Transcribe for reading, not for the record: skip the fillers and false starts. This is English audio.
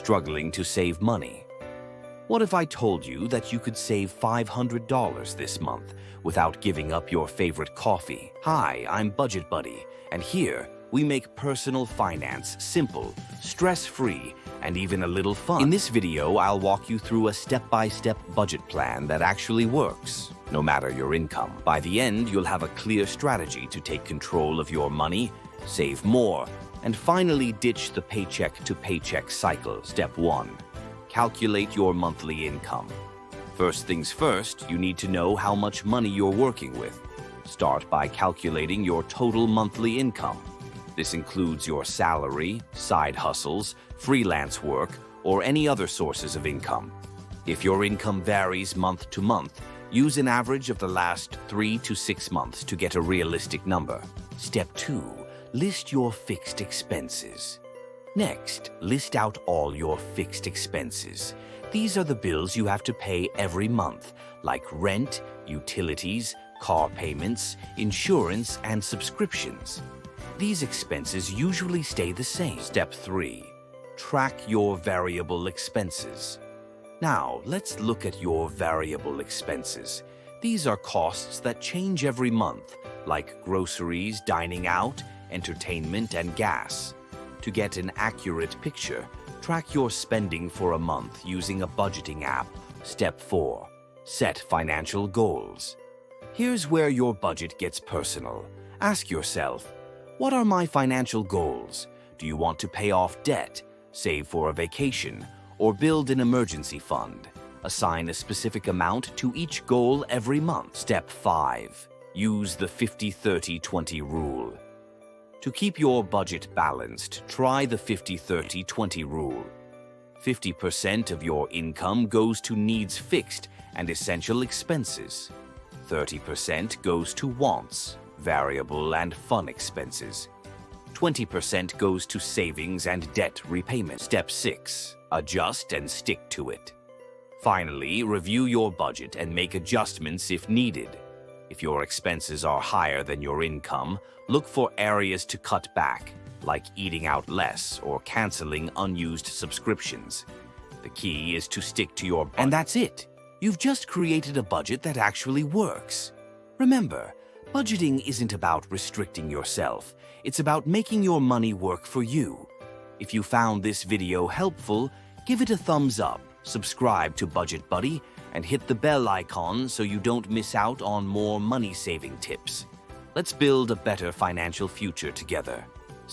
Struggling to save money? What if I told you that you could save $500 this month without giving up your favorite coffee? Hi, I'm BudgetBuddy, and here we make personal finance simple, stress-free, and even a little fun. In this video, I'll walk you through a step-by-step budget plan that actually works, no matter your income. By the end, you'll have a clear strategy to take control of your money, save more, and finally ditch the paycheck-to-paycheck cycle. Step 1. Calculate your monthly income. First things first, you need to know how much money you're working with. Start by calculating your total monthly income. This includes your salary, side hustles, freelance work, or any other sources of income. If your income varies month to month, use an average of the last 3 to 6 months to get a realistic number. Step 2. List your fixed expenses. Next, list out all your fixed expenses. These are the bills you have to pay every month, like rent, utilities, car payments, insurance, and subscriptions. These expenses usually stay the same. Step 3. Track your variable expenses. Now, let's look at your variable expenses. These are costs that change every month, like groceries, dining out, entertainment, and gas. To get an accurate picture, track your spending for a month using a budgeting app. Step 4. Set financial goals. Here's where your budget gets personal. Ask yourself, what are my financial goals? Do you want to pay off debt, save for a vacation, or build an emergency fund? Assign a specific amount to each goal every month. Step 5. Use the 50-30-20 rule. To keep your budget balanced, try the 50-30-20 rule. 50% of your income goes to needs fixed and essential expenses. 30% goes to wants, variable and fun expenses. 20% goes to savings and debt repayment. Step 6. Adjust and stick to it. Finally, review your budget and make adjustments if needed. If your expenses are higher than your income, look for areas to cut back, like eating out less or canceling unused subscriptions. The key is to stick to your budget. And that's it. You've just created a budget that actually works. Remember, budgeting isn't about restricting yourself. It's about making your money work for you. If you found this video helpful, give it a thumbs up, subscribe to BudgetBuddy, and hit the bell icon so you don't miss out on more money-saving tips. Let's build a better financial future together.